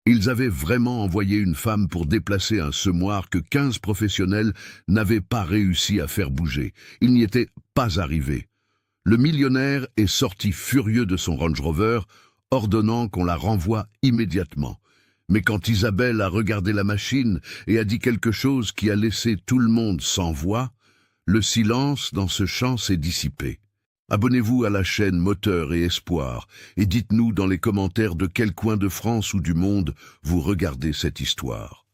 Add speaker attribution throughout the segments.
Speaker 1: Ils avaient vraiment envoyé une femme pour déplacer un semoir que 15 professionnels n'avaient pas réussi à faire bouger. Ils n'y étaient pas arrivés. Le millionnaire est sorti furieux de son Range Rover, ordonnant qu'on la renvoie immédiatement. Mais quand Isabelle a regardé la machine et a dit quelque chose qui a laissé tout le monde sans voix, le silence dans ce champ s'est dissipé. Abonnez-vous à la chaîne Moteur et Espoir et dites-nous dans les commentaires de quel coin de France ou du monde vous regardez cette histoire.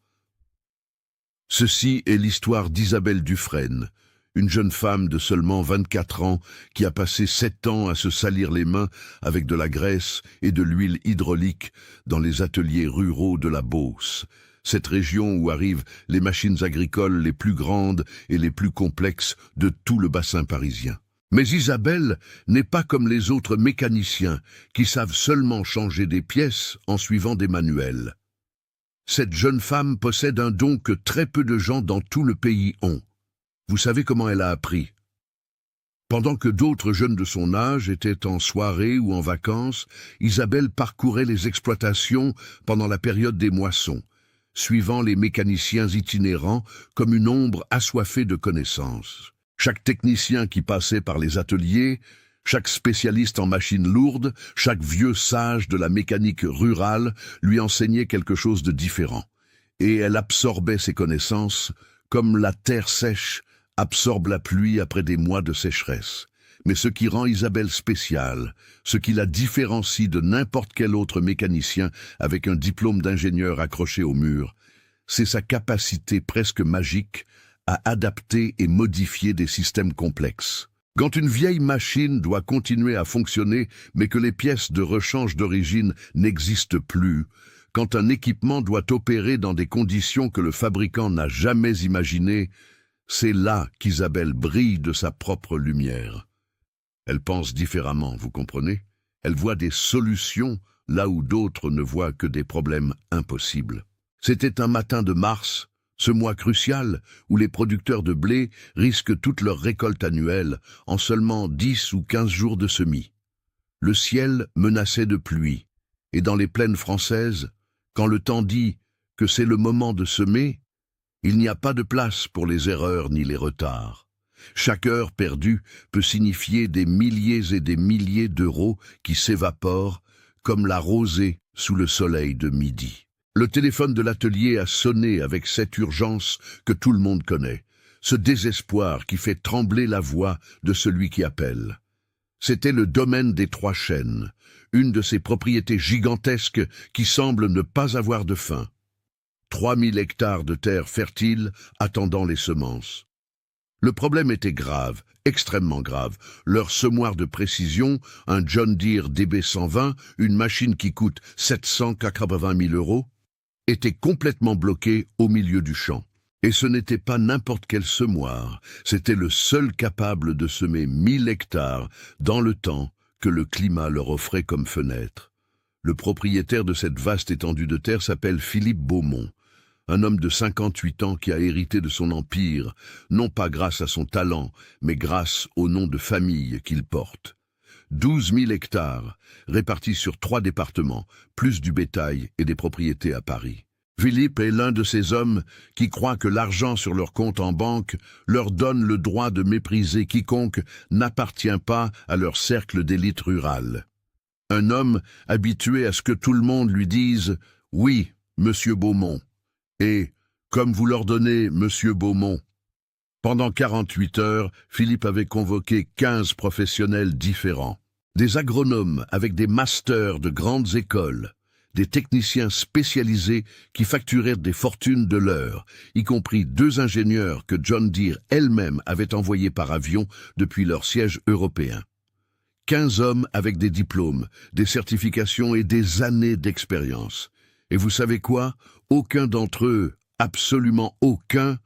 Speaker 1: Ceci est l'histoire d'Isabelle Dufresne, une jeune femme de seulement 24 ans qui a passé 7 ans à se salir les mains avec de la graisse et de l'huile hydraulique dans les ateliers ruraux de la Beauce, cette région où arrivent les machines agricoles les plus grandes et les plus complexes de tout le bassin parisien. Mais Isabelle n'est pas comme les autres mécaniciens qui savent seulement changer des pièces en suivant des manuels. Cette jeune femme possède un don que très peu de gens dans tout le pays ont. Vous savez comment elle a appris? Pendant que d'autres jeunes de son âge étaient en soirée ou en vacances, Isabelle parcourait les exploitations pendant la période des moissons, suivant les mécaniciens itinérants comme une ombre assoiffée de connaissances. Chaque technicien qui passait par les ateliers, chaque spécialiste en machines lourdes, chaque vieux sage de la mécanique rurale lui enseignait quelque chose de différent. Et elle absorbait ses connaissances comme la terre sèche absorbe la pluie après des mois de sécheresse. Mais ce qui rend Isabelle spéciale, ce qui la différencie de n'importe quel autre mécanicien avec un diplôme d'ingénieur accroché au mur, c'est sa capacité presque magique à adapter et modifier des systèmes complexes. Quand une vieille machine doit continuer à fonctionner, mais que les pièces de rechange d'origine n'existent plus, quand un équipement doit opérer dans des conditions que le fabricant n'a jamais imaginées, c'est là qu'Isabelle brille de sa propre lumière. Elle pense différemment, vous comprenez? Elle voit des solutions là où d'autres ne voient que des problèmes impossibles. C'était un matin de mars, ce mois crucial où les producteurs de blé risquent toute leur récolte annuelle en seulement 10 ou 15 jours de semis. Le ciel menaçait de pluie, et dans les plaines françaises, quand le temps dit que c'est le moment de semer, il n'y a pas de place pour les erreurs ni les retards. Chaque heure perdue peut signifier des milliers et des milliers d'euros qui s'évaporent comme la rosée sous le soleil de midi. Le téléphone de l'atelier a sonné avec cette urgence que tout le monde connaît, ce désespoir qui fait trembler la voix de celui qui appelle. C'était le domaine des Trois Chênes, une de ces propriétés gigantesques qui semblent ne pas avoir de fin. 3000 hectares de terre fertile attendant les semences. Le problème était grave, extrêmement grave. Leur semoir de précision, un John Deere DB120, une machine qui coûte 780 000 euros, était complètement bloqué au milieu du champ. Et ce n'était pas n'importe quel semoir, c'était le seul capable de semer 1000 hectares dans le temps que le climat leur offrait comme fenêtre. Le propriétaire de cette vaste étendue de terre s'appelle Philippe Beaumont, un homme de 58 ans qui a hérité de son empire, non pas grâce à son talent, mais grâce au nom de famille qu'il porte. 12 000 hectares, répartis sur 3 départements, plus du bétail et des propriétés à Paris. Philippe est l'un de ces hommes qui croient que l'argent sur leur compte en banque leur donne le droit de mépriser quiconque n'appartient pas à leur cercle d'élite rurale. Un homme habitué à ce que tout le monde lui dise « Oui, monsieur Beaumont » et « Comme vous l'ordonnez, monsieur Beaumont ». Pendant 48 heures, Philippe avait convoqué 15 professionnels différents. Des agronomes avec des masters de grandes écoles, des techniciens spécialisés qui facturèrent des fortunes de l'heure, y compris 2 ingénieurs que John Deere elle-même avait envoyés par avion depuis leur siège européen. 15 hommes avec des diplômes, des certifications et des années d'expérience. Et vous savez quoi? Aucun d'entre eux, absolument aucun,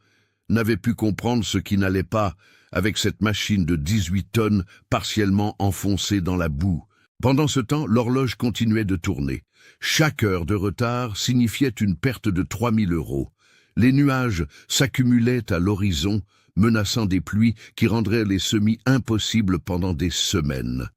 Speaker 1: n'avait pu comprendre ce qui n'allait pas avec cette machine de 18 tonnes partiellement enfoncée dans la boue. Pendant ce temps, l'horloge continuait de tourner. Chaque heure de retard signifiait une perte de 3 000 euros. Les nuages s'accumulaient à l'horizon, menaçant des pluies qui rendraient les semis impossibles pendant des semaines.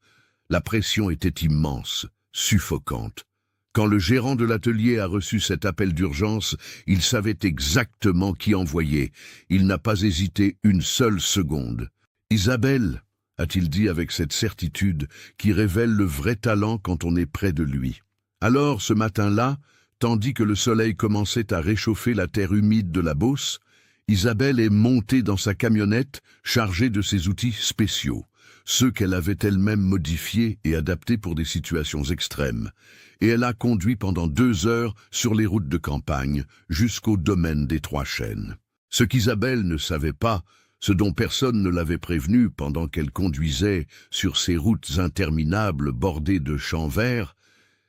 Speaker 1: La pression était immense, suffocante. Quand le gérant de l'atelier a reçu cet appel d'urgence, il savait exactement qui envoyer. Il n'a pas hésité une seule seconde. « Isabelle !» a-t-il dit avec cette certitude qui révèle le vrai talent quand on est près de lui. Alors, ce matin-là, tandis que le soleil commençait à réchauffer la terre humide de la Beauce, Isabelle est montée dans sa camionnette chargée de ses outils spéciaux, ceux qu'elle avait elle-même modifiés et adaptés pour des situations extrêmes, et elle a conduit pendant 2 heures sur les routes de campagne jusqu'au domaine des Trois Chênes. Ce qu'Isabelle ne savait pas, ce dont personne ne l'avait prévenu pendant qu'elle conduisait sur ces routes interminables bordées de champs verts,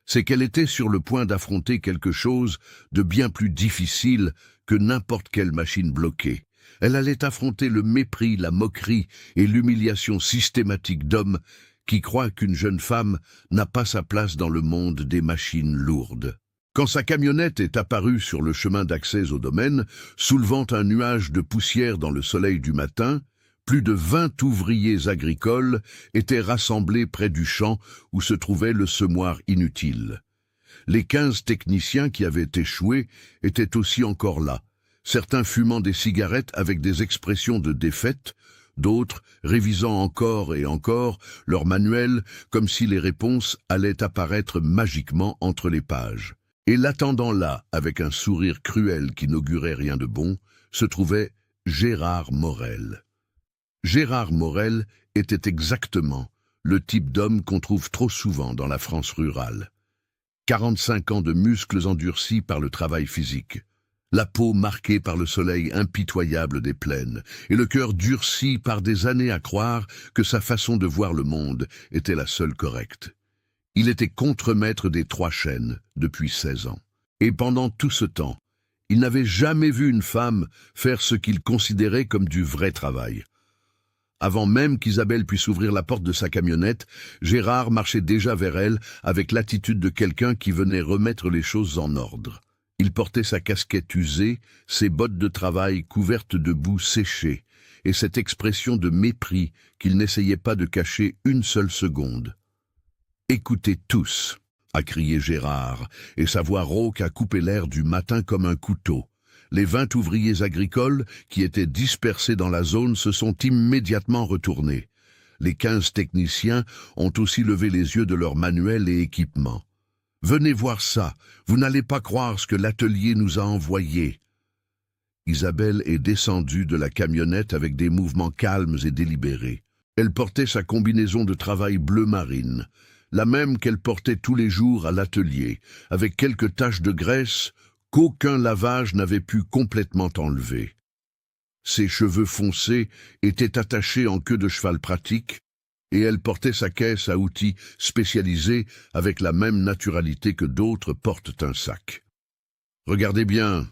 Speaker 1: c'est qu'elle était sur le point d'affronter quelque chose de bien plus difficile que n'importe quelle machine bloquée. Elle allait affronter le mépris, la moquerie et l'humiliation systématique d'hommes qui croient qu'une jeune femme n'a pas sa place dans le monde des machines lourdes. Quand sa camionnette est apparue sur le chemin d'accès au domaine, soulevant un nuage de poussière dans le soleil du matin, plus de 20 ouvriers agricoles étaient rassemblés près du champ où se trouvait le semoir inutile. Les 15 techniciens qui avaient échoué étaient aussi encore là, certains fumant des cigarettes avec des expressions de défaite, d'autres révisant encore et encore leur manuel comme si les réponses allaient apparaître magiquement entre les pages. Et l'attendant là, avec un sourire cruel qui n'augurait rien de bon, se trouvait Gérard Morel. Gérard Morel était exactement le type d'homme qu'on trouve trop souvent dans la France rurale. 45 ans de muscles endurcis par le travail physique, la peau marquée par le soleil impitoyable des plaines, et le cœur durci par des années à croire que sa façon de voir le monde était la seule correcte. Il était contremaître des Trois Chênes depuis 16 ans. Et pendant tout ce temps, il n'avait jamais vu une femme faire ce qu'il considérait comme du vrai travail. Avant même qu'Isabelle puisse ouvrir la porte de sa camionnette, Gérard marchait déjà vers elle avec l'attitude de quelqu'un qui venait remettre les choses en ordre. Il portait sa casquette usée, ses bottes de travail couvertes de boue séchée, et cette expression de mépris qu'il n'essayait pas de cacher une seule seconde. « Écoutez tous !» a crié Gérard, et sa voix rauque a coupé l'air du matin comme un couteau. Les 20 ouvriers agricoles qui étaient dispersés dans la zone se sont immédiatement retournés. Les 15 techniciens ont aussi levé les yeux de leurs manuels et équipements. « Venez voir ça, vous n'allez pas croire ce que l'atelier nous a envoyé. » Isabelle est descendue de la camionnette avec des mouvements calmes et délibérés. Elle portait sa combinaison de travail bleu marine, la même qu'elle portait tous les jours à l'atelier, avec quelques taches de graisse qu'aucun lavage n'avait pu complètement enlever. Ses cheveux foncés étaient attachés en queue de cheval pratique, et elle portait sa caisse à outils spécialisée avec la même naturalité que d'autres portent un sac. « Regardez bien !»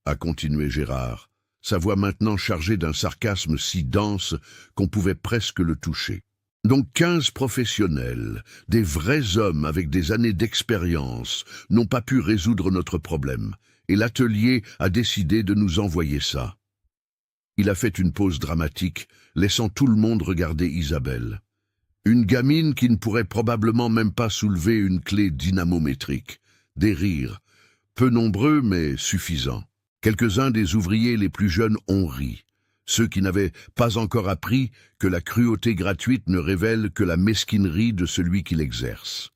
Speaker 1: a continué Gérard, sa voix maintenant chargée d'un sarcasme si dense qu'on pouvait presque le toucher. Donc 15 professionnels, des vrais hommes avec des années d'expérience, n'ont pas pu résoudre notre problème, et l'atelier a décidé de nous envoyer ça. Il a fait une pause dramatique, laissant tout le monde regarder Isabelle. Une gamine qui ne pourrait probablement même pas soulever une clé dynamométrique. Des rires, peu nombreux mais suffisants. Quelques-uns des ouvriers les plus jeunes ont ri. Ceux qui n'avaient pas encore appris que la cruauté gratuite ne révèle que la mesquinerie de celui qui l'exerce.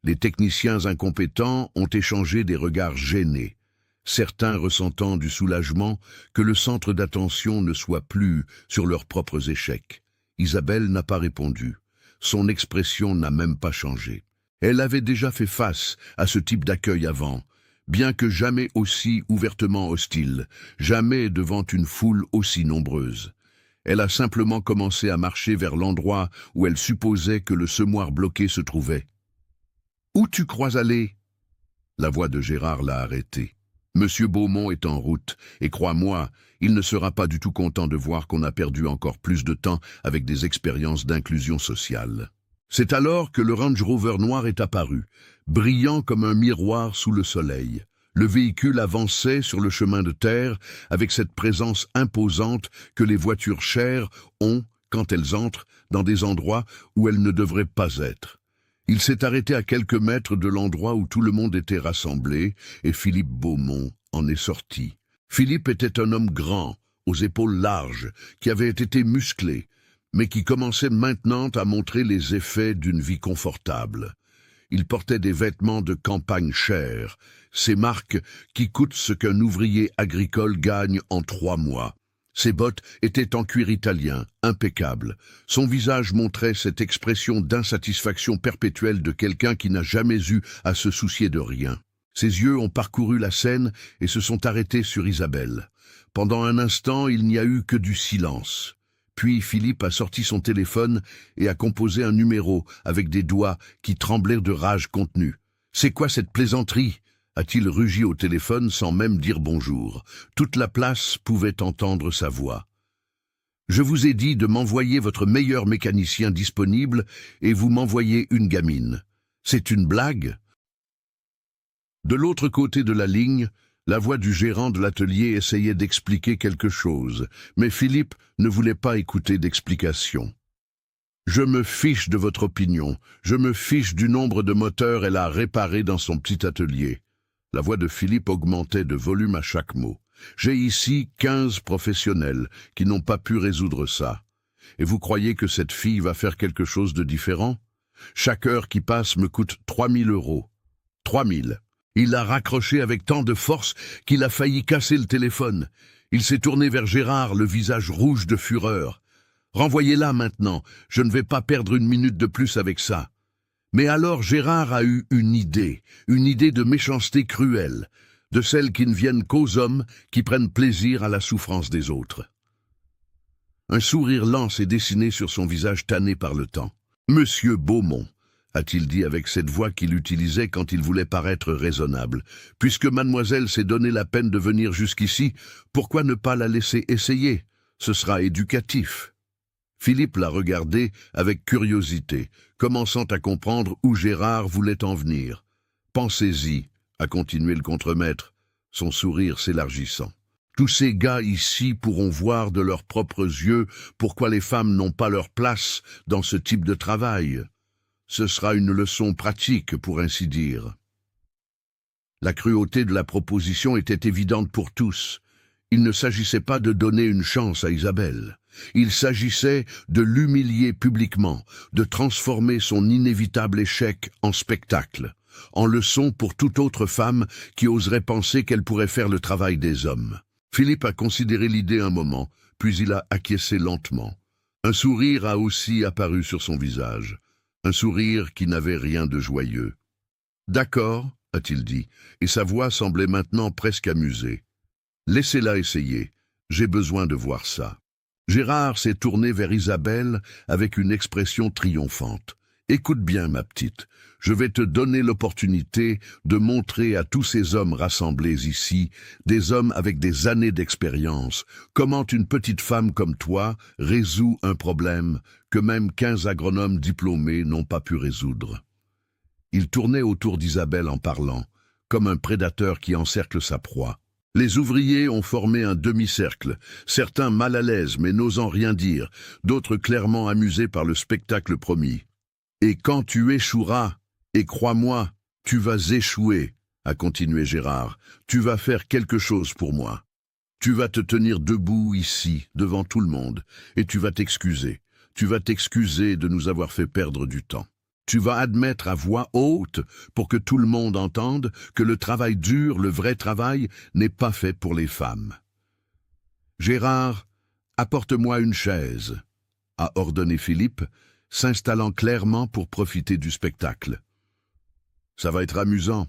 Speaker 1: Les techniciens incompétents ont échangé des regards gênés, certains ressentant du soulagement que le centre d'attention ne soit plus sur leurs propres échecs. Isabelle n'a pas répondu. Son expression n'a même pas changé. Elle avait déjà fait face à ce type d'accueil avant, bien que jamais aussi ouvertement hostile, jamais devant une foule aussi nombreuse. Elle a simplement commencé à marcher vers l'endroit où elle supposait que le semoir bloqué se trouvait. « Où tu crois aller ?» La voix de Gérard l'a arrêtée. « Monsieur Beaumont est en route, et crois-moi, il ne sera pas du tout content de voir qu'on a perdu encore plus de temps avec des expériences d'inclusion sociale. » C'est alors que le Range Rover noir est apparu, brillant comme un miroir sous le soleil. Le véhicule avançait sur le chemin de terre avec cette présence imposante que les voitures chères ont quand elles entrent dans des endroits où elles ne devraient pas être. Il s'est arrêté à quelques mètres de l'endroit où tout le monde était rassemblé, et Philippe Beaumont en est sorti. Philippe était un homme grand, aux épaules larges, qui avait été musclé, mais qui commençait maintenant à montrer les effets d'une vie confortable. Il portait des vêtements de campagne chers, ces marques qui coûtent ce qu'un ouvrier agricole gagne en 3 mois. Ses bottes étaient en cuir italien, impeccable. Son visage montrait cette expression d'insatisfaction perpétuelle de quelqu'un qui n'a jamais eu à se soucier de rien. Ses yeux ont parcouru la scène et se sont arrêtés sur Isabelle. Pendant un instant, il n'y a eu que du silence. Puis Philippe a sorti son téléphone et a composé un numéro avec des doigts qui tremblèrent de rage contenue. « C'est quoi cette plaisanterie ?» a-t-il rugi au téléphone sans même dire bonjour. Toute la place pouvait entendre sa voix. « Je vous ai dit de m'envoyer votre meilleur mécanicien disponible et vous m'envoyez une gamine. C'est une blague ?» De l'autre côté de la ligne, la voix du gérant de l'atelier essayait d'expliquer quelque chose, mais Philippe ne voulait pas écouter d'explication. « Je me fiche de votre opinion, je me fiche du nombre de moteurs elle a réparés dans son petit atelier. » La voix de Philippe augmentait de volume à chaque mot. « J'ai ici 15 professionnels qui n'ont pas pu résoudre ça. Et vous croyez que cette fille va faire quelque chose de différent? Chaque heure qui passe me coûte 3 000 €. 3 000. Il a raccroché avec tant de force qu'il a failli casser le téléphone. Il s'est tourné vers Gérard, le visage rouge de fureur. « Renvoyez-la maintenant, je ne vais pas perdre une minute de plus avec ça. » Mais alors Gérard a eu une idée de méchanceté cruelle, de celles qui ne viennent qu'aux hommes qui prennent plaisir à la souffrance des autres. Un sourire lent s'est dessiné sur son visage tanné par le temps. « Monsieur Beaumont », a-t-il dit avec cette voix qu'il utilisait quand il voulait paraître raisonnable, « puisque mademoiselle s'est donné la peine de venir jusqu'ici, pourquoi ne pas la laisser essayer? Ce sera éducatif. » Philippe l'a regardé avec curiosité, commençant à comprendre où Gérard voulait en venir. « Pensez-y », a continué le contremaître, son sourire s'élargissant. « Tous ces gars ici pourront voir de leurs propres yeux pourquoi les femmes n'ont pas leur place dans ce type de travail. Ce sera une leçon pratique, pour ainsi dire. » La cruauté de la proposition était évidente pour tous. Il ne s'agissait pas de donner une chance à Isabelle. Il s'agissait de l'humilier publiquement, de transformer son inévitable échec en spectacle, en leçon pour toute autre femme qui oserait penser qu'elle pourrait faire le travail des hommes. Philippe a considéré l'idée un moment, puis il a acquiescé lentement. Un sourire a aussi apparu sur son visage, un sourire qui n'avait rien de joyeux. « D'accord », a-t-il dit, et sa voix semblait maintenant presque amusée. « Laissez-la essayer, j'ai besoin de voir ça. » Gérard s'est tourné vers Isabelle avec une expression triomphante. « Écoute bien, ma petite, je vais te donner l'opportunité de montrer à tous ces hommes rassemblés ici, des hommes avec des années d'expérience, comment une petite femme comme toi résout un problème que même 15 agronomes diplômés n'ont pas pu résoudre. » Il tournait autour d'Isabelle en parlant, comme un prédateur qui encercle sa proie. Les ouvriers ont formé un demi-cercle, certains mal à l'aise mais n'osant rien dire, d'autres clairement amusés par le spectacle promis. « Et quand tu échoueras, et crois-moi, tu vas échouer, » a continué Gérard, « tu vas faire quelque chose pour moi. Tu vas te tenir debout ici, devant tout le monde, et tu vas t'excuser. Tu vas t'excuser de nous avoir fait perdre du temps. Tu vas admettre à voix haute, pour que tout le monde entende, que le travail dur, le vrai travail, n'est pas fait pour les femmes. Gérard, apporte-moi une chaise, a ordonné Philippe, s'installant clairement pour profiter du spectacle. Ça va être amusant.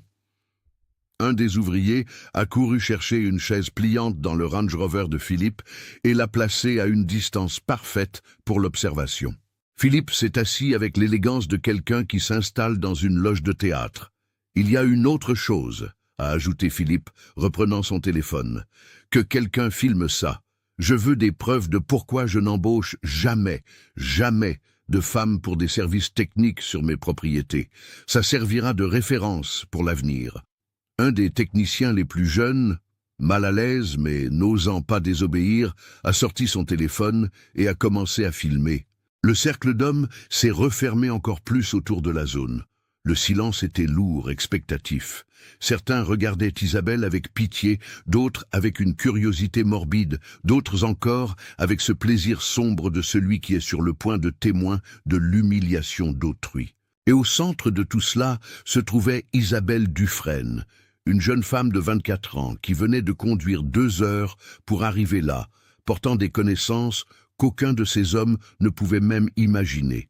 Speaker 1: Un des ouvriers a couru chercher une chaise pliante dans le Range Rover de Philippe et l'a placée à une distance parfaite pour l'observation. Philippe s'est assis avec l'élégance de quelqu'un qui s'installe dans une loge de théâtre. « Il y a une autre chose, » a ajouté Philippe, reprenant son téléphone. « Que quelqu'un filme ça. Je veux des preuves de pourquoi je n'embauche jamais de femmes pour des services techniques sur mes propriétés. Ça servira de référence pour l'avenir. » Un des techniciens les plus jeunes, mal à l'aise mais n'osant pas désobéir, a sorti son téléphone et a commencé à filmer. Le cercle d'hommes s'est refermé encore plus autour de la zone. Le silence était lourd, expectatif. Certains regardaient Isabelle avec pitié, d'autres avec une curiosité morbide, d'autres encore avec ce plaisir sombre de celui qui est sur le point de témoin de l'humiliation d'autrui. Et au centre de tout cela se trouvait Isabelle Dufresne, une jeune femme de 24 ans qui venait de conduire 2 heures pour arriver là, portant des connaissances qu'aucun de ces hommes ne pouvait même imaginer,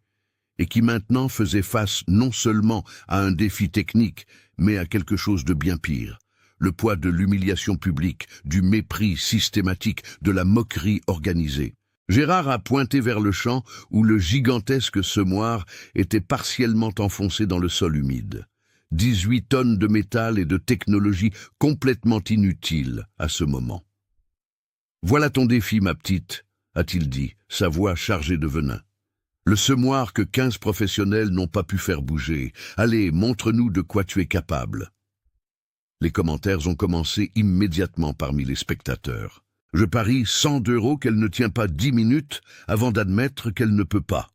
Speaker 1: et qui maintenant faisait face non seulement à un défi technique, mais à quelque chose de bien pire. Le poids de l'humiliation publique, du mépris systématique, de la moquerie organisée. Gérard a pointé vers le champ où le gigantesque semoir était partiellement enfoncé dans le sol humide. 18 tonnes de métal et de technologie complètement inutiles à ce moment. « Voilà ton défi, ma petite », a-t-il dit, sa voix chargée de venin. Le semoir que 15 professionnels n'ont pas pu faire bouger. Allez, montre-nous de quoi tu es capable. Les commentaires ont commencé immédiatement parmi les spectateurs. Je parie 100 € qu'elle ne tient pas 10 minutes avant d'admettre qu'elle ne peut pas.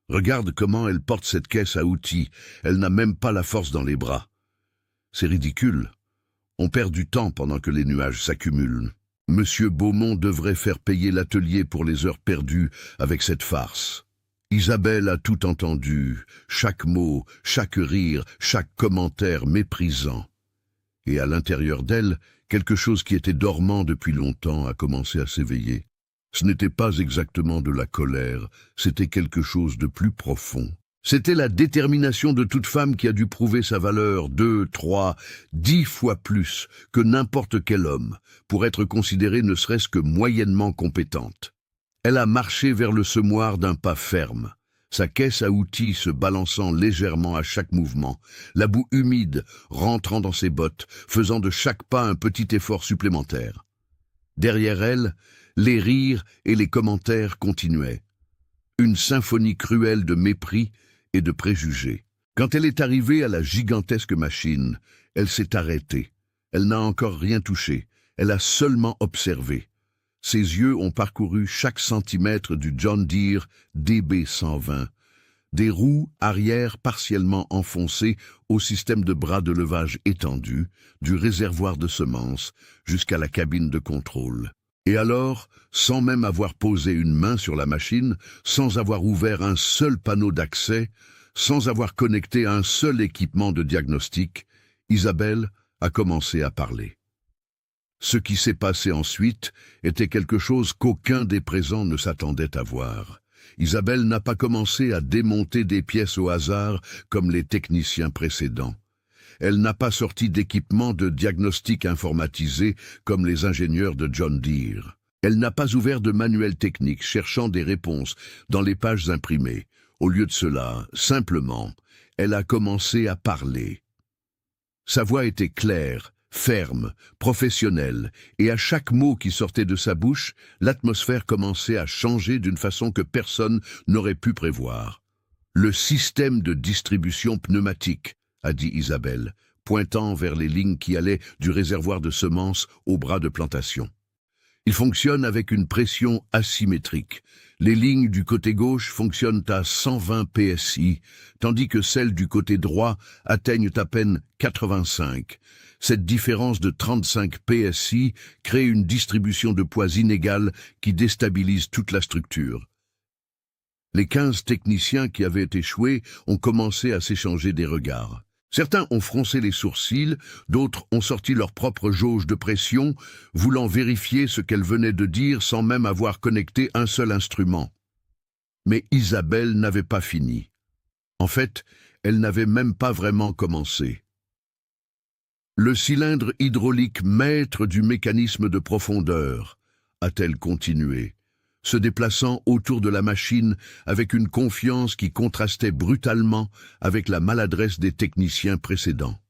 Speaker 1: Regarde comment elle porte cette caisse à outils. Elle n'a même pas la force dans les bras. C'est ridicule. On perd du temps pendant que les nuages s'accumulent. Monsieur Beaumont devrait faire payer l'atelier pour les heures perdues avec cette farce. Isabelle a tout entendu, chaque mot, chaque rire, chaque commentaire méprisant. Et à l'intérieur d'elle, quelque chose qui était dormant depuis longtemps a commencé à s'éveiller. Ce n'était pas exactement de la colère, c'était quelque chose de plus profond. C'était la détermination de toute femme qui a dû prouver sa valeur 2, 3, 10 fois plus que n'importe quel homme, pour être considérée ne serait-ce que moyennement compétente. Elle a marché vers le semoir d'un pas ferme, sa caisse à outils se balançant légèrement à chaque mouvement, la boue humide rentrant dans ses bottes, faisant de chaque pas un petit effort supplémentaire. Derrière elle, les rires et les commentaires continuaient. Une symphonie cruelle de mépris et de préjugés. Quand elle est arrivée à la gigantesque machine, elle s'est arrêtée. Elle n'a encore rien touché, elle a seulement observé. Ses yeux ont parcouru chaque centimètre du John Deere DB120, des roues arrière partiellement enfoncées au système de bras de levage étendu, du réservoir de semences jusqu'à la cabine de contrôle. Et alors, sans même avoir posé une main sur la machine, sans avoir ouvert un seul panneau d'accès, sans avoir connecté un seul équipement de diagnostic, Isabelle a commencé à parler. Ce qui s'est passé ensuite était quelque chose qu'aucun des présents ne s'attendait à voir. Isabelle n'a pas commencé à démonter des pièces au hasard comme les techniciens précédents. Elle n'a pas sorti d'équipement de diagnostic informatisé comme les ingénieurs de John Deere. Elle n'a pas ouvert de manuel technique cherchant des réponses dans les pages imprimées. Au lieu de cela, simplement, elle a commencé à parler. Sa voix était claire, ferme, professionnelle, et à chaque mot qui sortait de sa bouche, l'atmosphère commençait à changer d'une façon que personne n'aurait pu prévoir. « Le système de distribution pneumatique », a dit Isabelle, pointant vers les lignes qui allaient du réservoir de semences au bras de plantation. Il fonctionne avec une pression asymétrique. Les lignes du côté gauche fonctionnent à 120 PSI, tandis que celles du côté droit atteignent à peine 85. Cette différence de 35 PSI crée une distribution de poids inégale qui déstabilise toute la structure. Les 15 techniciens qui avaient échoué ont commencé à s'échanger des regards. Certains ont froncé les sourcils, d'autres ont sorti leur propre jauge de pression, voulant vérifier ce qu'elle venait de dire sans même avoir connecté un seul instrument. Mais Isabelle n'avait pas fini. En fait, elle n'avait même pas vraiment commencé. Le cylindre hydraulique maître du mécanisme de profondeur, a-t-elle continué, se déplaçant autour de la machine avec une confiance qui contrastait brutalement avec la maladresse des techniciens précédents.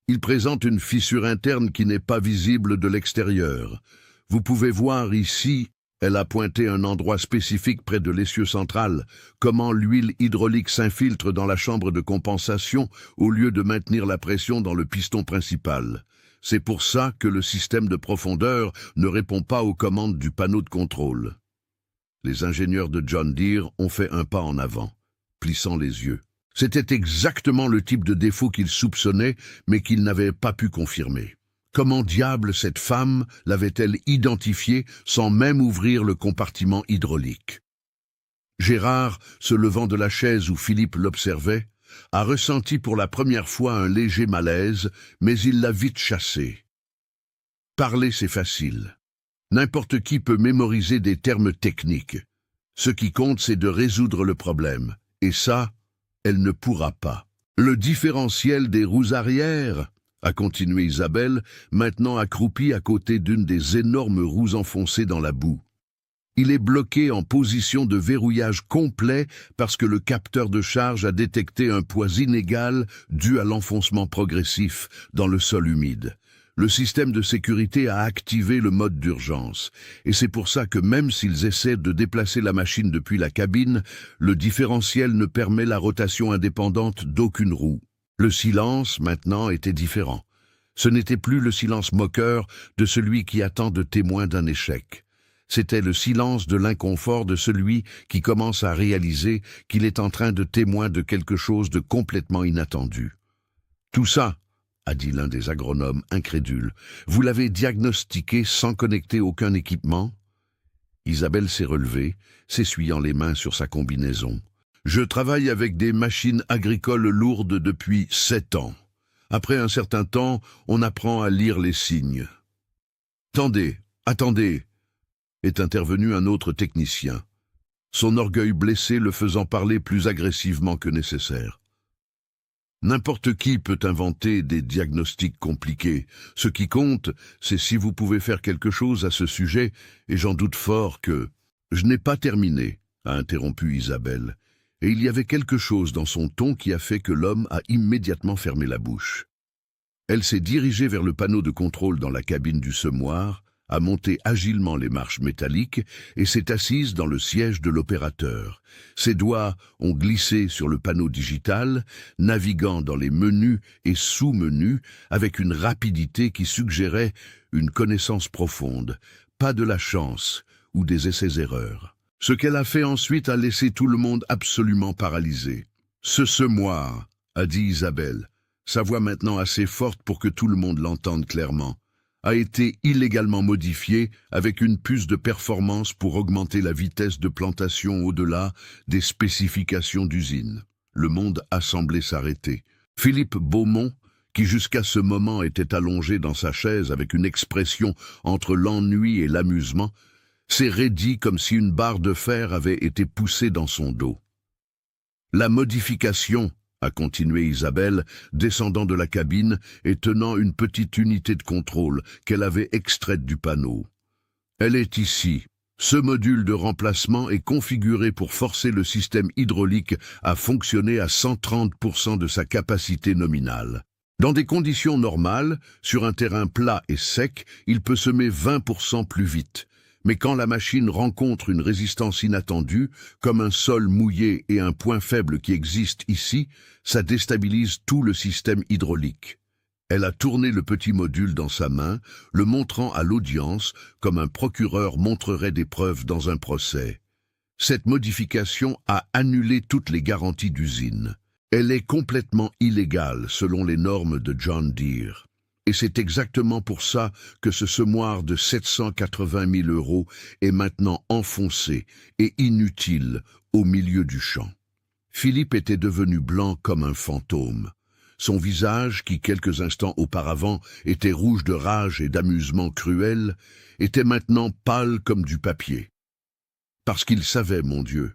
Speaker 1: Il présente une fissure interne qui n'est pas visible de l'extérieur. Vous pouvez voir ici, elle a pointé un endroit spécifique près de l'essieu central, comment l'huile hydraulique s'infiltre dans la chambre de compensation au lieu de maintenir la pression dans le piston principal. C'est pour ça que le système de profondeur ne répond pas aux commandes du panneau de contrôle. Les ingénieurs de John Deere ont fait un pas en avant, plissant les yeux. C'était exactement le type de défaut qu'ils soupçonnaient, mais qu'ils n'avaient pas pu confirmer. Comment diable cette femme l'avait-elle identifié sans même ouvrir le compartiment hydraulique? Gérard, se levant de la chaise où Philippe l'observait, a ressenti pour la première fois un léger malaise, mais il l'a vite chassé. Parler, c'est facile. N'importe qui peut mémoriser des termes techniques. Ce qui compte, c'est de résoudre le problème. Et ça, elle ne pourra pas. Le différentiel des roues arrière, a continué Isabelle, maintenant accroupie à côté d'une des énormes roues enfoncées dans la boue. Il est bloqué en position de verrouillage complet parce que le capteur de charge a détecté un poids inégal dû à l'enfoncement progressif dans le sol humide. Le système de sécurité a activé le mode d'urgence. Et c'est pour ça que même s'ils essaient de déplacer la machine depuis la cabine, le différentiel ne permet la rotation indépendante d'aucune roue. Le silence, maintenant, était différent. Ce n'était plus le silence moqueur de celui qui attend de témoin d'un échec. C'était le silence de l'inconfort de celui qui commence à réaliser qu'il est en train de témoin de quelque chose de complètement inattendu. Tout ça, a dit l'un des agronomes incrédules, vous l'avez diagnostiqué sans connecter aucun équipement? Isabelle s'est relevée, s'essuyant les mains sur sa combinaison. Je travaille avec des machines agricoles lourdes depuis 7 ans. Après un certain temps, on apprend à lire les signes. Attendez, est intervenu un autre technicien, son orgueil blessé le faisant parler plus agressivement que nécessaire. N'importe qui peut inventer des diagnostics compliqués. Ce qui compte, c'est si vous pouvez faire quelque chose à ce sujet, et j'en doute fort que... Je n'ai pas terminé, a interrompu Isabelle, et il y avait quelque chose dans son ton qui a fait que l'homme a immédiatement fermé la bouche. Elle s'est dirigée vers le panneau de contrôle dans la cabine du semoir, a monté agilement les marches métalliques et s'est assise dans le siège de l'opérateur. Ses doigts ont glissé sur le panneau digital, naviguant dans les menus et sous-menus avec une rapidité qui suggérait une connaissance profonde, pas de la chance ou des essais-erreurs. Ce qu'elle a fait ensuite a laissé tout le monde absolument paralysé. « Ce semoir », a dit Isabelle, sa voix maintenant assez forte pour que tout le monde l'entende clairement, a été illégalement modifié avec une puce de performance pour augmenter la vitesse de plantation au-delà des spécifications d'usine. Le monde a semblé s'arrêter. Philippe Beaumont, qui jusqu'à ce moment était allongé dans sa chaise avec une expression entre l'ennui et l'amusement, s'est raidi comme si une barre de fer avait été poussée dans son dos. La modification, a continué Isabelle, descendant de la cabine et tenant une petite unité de contrôle qu'elle avait extraite du panneau. Elle est ici. Ce module de remplacement est configuré pour forcer le système hydraulique à fonctionner à 130% de sa capacité nominale. Dans des conditions normales, sur un terrain plat et sec, il peut semer 20% plus vite. Mais quand la machine rencontre une résistance inattendue, comme un sol mouillé et un point faible qui existe ici, ça déstabilise tout le système hydraulique. Elle a tourné le petit module dans sa main, le montrant à l'audience comme un procureur montrerait des preuves dans un procès. Cette modification a annulé toutes les garanties d'usine. Elle est complètement illégale selon les normes de John Deere. Et c'est exactement pour ça que ce semoir de 780 000 € est maintenant enfoncé et inutile au milieu du champ. Philippe était devenu blanc comme un fantôme. Son visage, qui quelques instants auparavant était rouge de rage et d'amusement cruel, était maintenant pâle comme du papier. Parce qu'il savait, mon Dieu,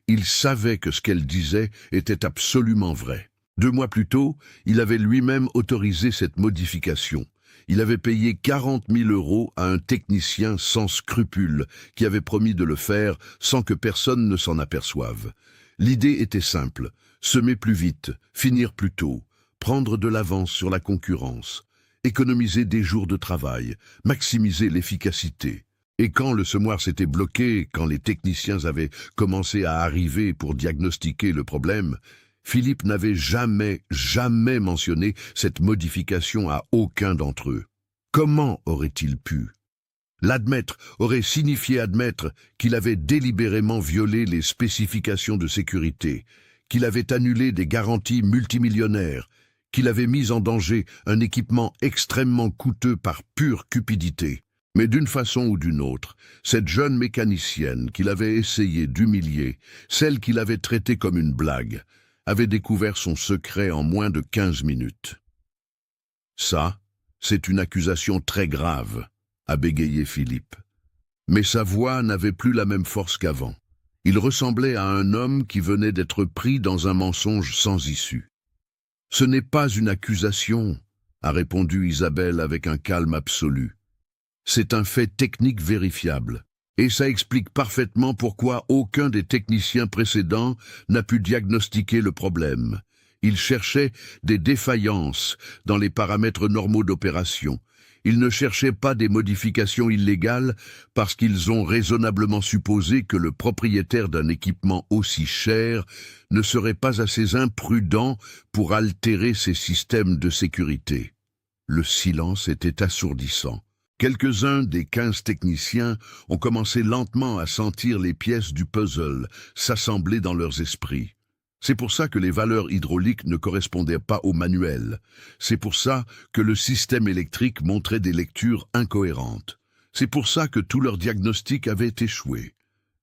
Speaker 1: il savait que ce qu'elle disait était absolument vrai. 2 mois plus tôt, il avait lui-même autorisé cette modification. Il avait payé 40 000 € à un technicien sans scrupules qui avait promis de le faire sans que personne ne s'en aperçoive. L'idée était simple, semer plus vite, finir plus tôt, prendre de l'avance sur la concurrence, économiser des jours de travail, maximiser l'efficacité. Et quand le semoir s'était bloqué, quand les techniciens avaient commencé à arriver pour diagnostiquer le problème, Philippe n'avait jamais mentionné cette modification à aucun d'entre eux. Comment aurait-il pu? L'admettre aurait signifié admettre qu'il avait délibérément violé les spécifications de sécurité, qu'il avait annulé des garanties multimillionnaires, qu'il avait mis en danger un équipement extrêmement coûteux par pure cupidité. Mais d'une façon ou d'une autre, cette jeune mécanicienne qu'il avait essayé d'humilier, celle qu'il avait traitée comme une blague, avait découvert son secret en moins de 15 minutes. Ça, c'est une accusation très grave, a bégayé Philippe. Mais sa voix n'avait plus la même force qu'avant. Il ressemblait à un homme qui venait d'être pris dans un mensonge sans issue. « Ce n'est pas une accusation, » a répondu Isabelle avec un calme absolu. « C'est un fait technique vérifiable. Et ça explique parfaitement pourquoi aucun des techniciens précédents n'a pu diagnostiquer le problème. Ils cherchaient des défaillances dans les paramètres normaux d'opération. Ils ne cherchaient pas des modifications illégales parce qu'ils ont raisonnablement supposé que le propriétaire d'un équipement aussi cher ne serait pas assez imprudent pour altérer ses systèmes de sécurité. » Le silence était assourdissant. Quelques-uns des 15 techniciens ont commencé lentement à sentir les pièces du puzzle s'assembler dans leurs esprits. C'est pour ça que les valeurs hydrauliques ne correspondaient pas au manuel. C'est pour ça que le système électrique montrait des lectures incohérentes. C'est pour ça que tout leur diagnostic avait échoué.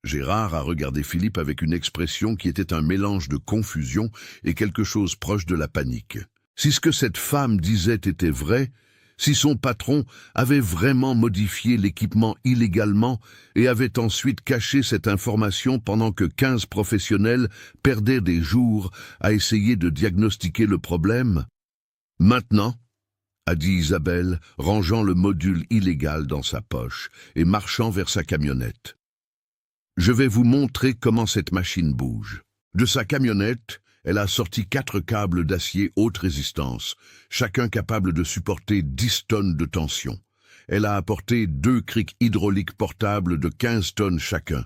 Speaker 1: Gérard a regardé Philippe avec une expression qui était un mélange de confusion et quelque chose proche de la panique. Si ce que cette femme disait était vrai, si son patron avait vraiment modifié l'équipement illégalement et avait ensuite caché cette information pendant que 15 professionnels perdaient des jours à essayer de diagnostiquer le problème. « Maintenant, » a dit Isabelle, rangeant le module illégal dans sa poche et marchant vers sa camionnette. « Je vais vous montrer comment cette machine bouge. » De sa camionnette, elle a sorti 4 câbles d'acier haute résistance, chacun capable de supporter 10 tonnes de tension. Elle a apporté 2 crics hydrauliques portables de 15 tonnes chacun.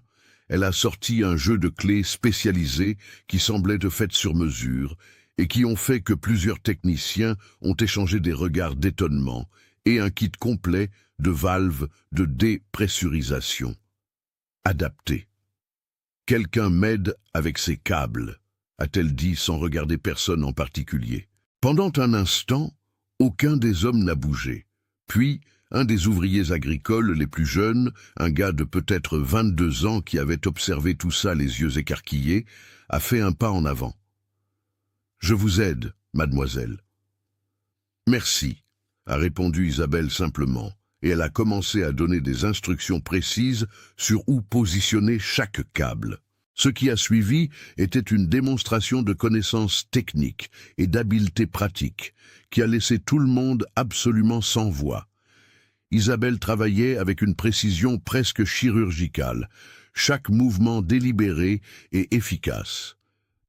Speaker 1: Elle a sorti un jeu de clés spécialisé qui semblait de fait sur mesure et qui ont fait que plusieurs techniciens ont échangé des regards d'étonnement et un kit complet de valves de dépressurisation. Adapté. « Quelqu'un m'aide avec ces câbles », a-t-elle dit sans regarder personne en particulier. Pendant un instant, aucun des hommes n'a bougé. Puis, un des ouvriers agricoles les plus jeunes, un gars de peut-être 22 ans qui avait observé tout ça les yeux écarquillés, a fait un pas en avant. « Je vous aide, mademoiselle. »« Merci, » a répondu Isabelle simplement, et elle a commencé à donner des instructions précises sur où positionner chaque câble. Ce qui a suivi était une démonstration de connaissances techniques et d'habileté pratique qui a laissé tout le monde absolument sans voix. Isabelle travaillait avec une précision presque chirurgicale, chaque mouvement délibéré et efficace.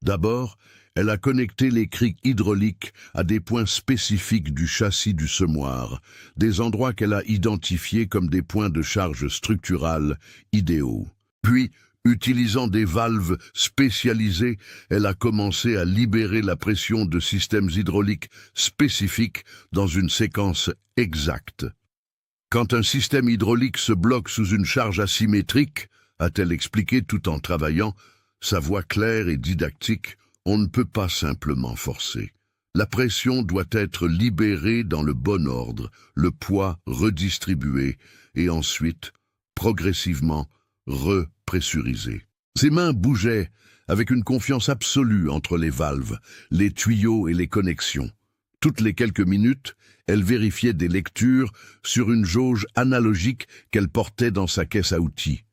Speaker 1: D'abord, elle a connecté les crics hydrauliques à des points spécifiques du châssis du semoir, des endroits qu'elle a identifiés comme des points de charge structurale idéaux. Puis, utilisant des valves spécialisées, elle a commencé à libérer la pression de systèmes hydrauliques spécifiques dans une séquence exacte. Quand un système hydraulique se bloque sous une charge asymétrique, a-t-elle expliqué tout en travaillant, sa voix claire et didactique, on ne peut pas simplement forcer. La pression doit être libérée dans le bon ordre, le poids redistribué, et ensuite, progressivement, repressurisé. Ses mains bougeaient avec une confiance absolue entre les valves, les tuyaux et les connexions. Toutes les quelques minutes, elle vérifiait des lectures sur une jauge analogique qu'elle portait dans sa caisse à outils.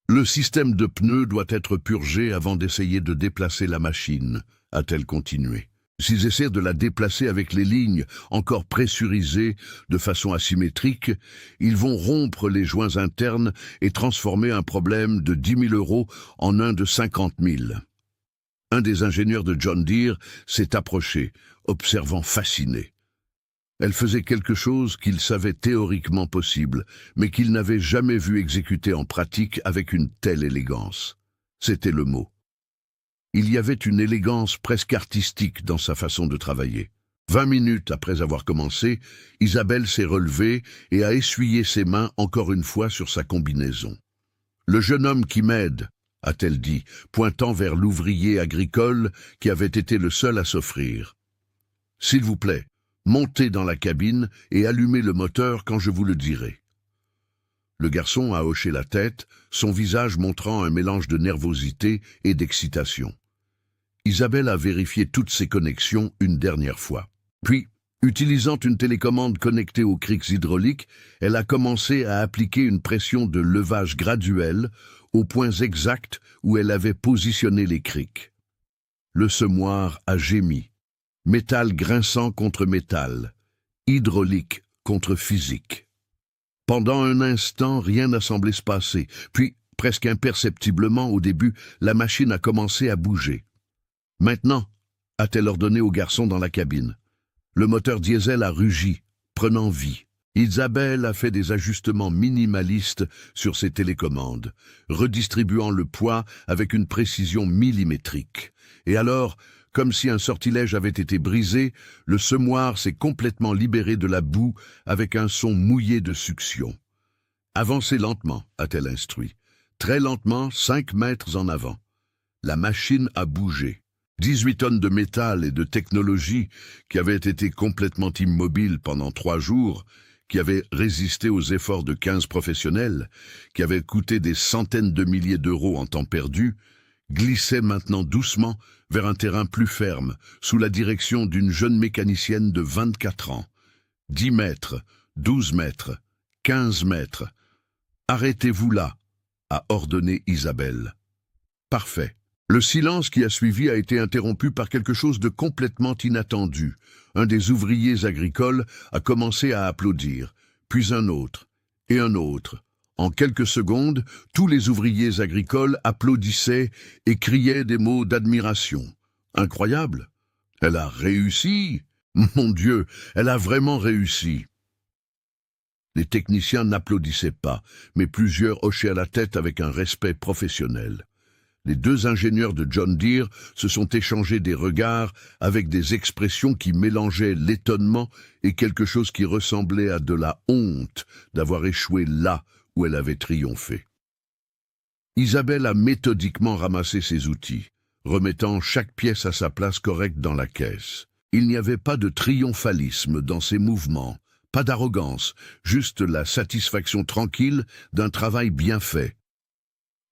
Speaker 1: Le système de pneus doit être purgé avant d'essayer de déplacer la machine, a-t-elle continué. S'ils essaient de la déplacer avec les lignes encore pressurisées de façon asymétrique, ils vont rompre les joints internes et transformer un problème de 10 000 € en un de 50 000. Un des ingénieurs de John Deere s'est approché, observant fasciné. Elle faisait quelque chose qu'il savait théoriquement possible, mais qu'il n'avait jamais vu exécuter en pratique avec une telle élégance. C'était le mot. Il y avait une élégance presque artistique dans sa façon de travailler. 20 minutes après avoir commencé, Isabelle s'est relevée et a essuyé ses mains encore une fois sur sa combinaison. « Le jeune homme qui m'aide », a-t-elle dit, pointant vers l'ouvrier agricole qui avait été le seul à s'offrir. « S'il vous plaît, montez dans la cabine et allumez le moteur quand je vous le dirai. » Le garçon a hoché la tête, son visage montrant un mélange de nervosité et d'excitation. Isabelle a vérifié toutes ses connexions une dernière fois. Puis, utilisant une télécommande connectée aux crics hydrauliques, elle a commencé à appliquer une pression de levage graduelle aux points exacts où elle avait positionné les crics. Le semoir a gémi. Métal grinçant contre métal, hydraulique contre physique. Pendant un instant, rien n'a semblé se passer, puis, presque imperceptiblement au début, la machine a commencé à bouger. « Maintenant » a-t-elle ordonné au garçon dans la cabine. Le moteur diesel a rugi, prenant vie. Isabelle a fait des ajustements minimalistes sur ses télécommandes, redistribuant le poids avec une précision millimétrique. Et alors, comme si un sortilège avait été brisé, le semoir s'est complètement libéré de la boue avec un son mouillé de succion. « Avancez lentement » a-t-elle instruit. Très lentement, 5 mètres en avant. La machine a bougé. 18 tonnes de métal et de technologie qui avaient été complètement immobiles pendant 3 jours, qui avaient résisté aux efforts de 15 professionnels, qui avaient coûté des centaines de milliers d'euros en temps perdu, glissaient maintenant doucement vers un terrain plus ferme, sous la direction d'une jeune mécanicienne de 24 ans. 10 mètres, 12 mètres, 15 mètres. « Arrêtez-vous là », a ordonné Isabelle. « Parfait. » Le silence qui a suivi a été interrompu par quelque chose de complètement inattendu. Un des ouvriers agricoles a commencé à applaudir, puis un autre, et un autre. En quelques secondes, tous les ouvriers agricoles applaudissaient et criaient des mots d'admiration. Incroyable! Elle a réussi! Mon Dieu, elle a vraiment réussi! Les techniciens n'applaudissaient pas, mais plusieurs hochaient la tête avec un respect professionnel. Les 2 ingénieurs de John Deere se sont échangés des regards avec des expressions qui mélangeaient l'étonnement et quelque chose qui ressemblait à de la honte d'avoir échoué là où elle avait triomphé. Isabelle a méthodiquement ramassé ses outils, remettant chaque pièce à sa place correcte dans la caisse. Il n'y avait pas de triomphalisme dans ses mouvements, pas d'arrogance, juste la satisfaction tranquille d'un travail bien fait.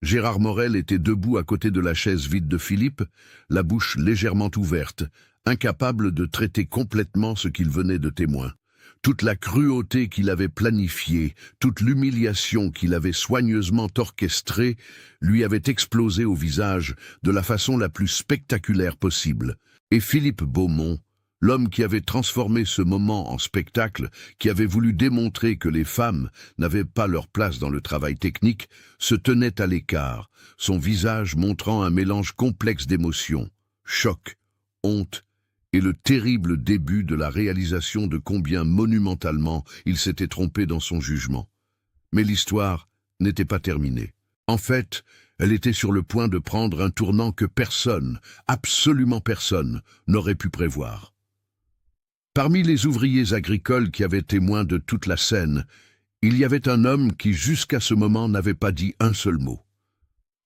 Speaker 1: Gérard Morel était debout à côté de la chaise vide de Philippe, la bouche légèrement ouverte, incapable de traiter complètement ce qu'il venait de témoin. Toute la cruauté qu'il avait planifiée, toute l'humiliation qu'il avait soigneusement orchestrée, lui avait explosé au visage de la façon la plus spectaculaire possible. Et Philippe Beaumont, l'homme qui avait transformé ce moment en spectacle, qui avait voulu démontrer que les femmes n'avaient pas leur place dans le travail technique, se tenait à l'écart, son visage montrant un mélange complexe d'émotions, choc, honte et le terrible début de la réalisation de combien monumentalement il s'était trompé dans son jugement. Mais l'histoire n'était pas terminée. En fait, elle était sur le point de prendre un tournant que personne, absolument personne, n'aurait pu prévoir. Parmi les ouvriers agricoles qui avaient témoin de toute la scène, il y avait un homme qui jusqu'à ce moment n'avait pas dit un seul mot.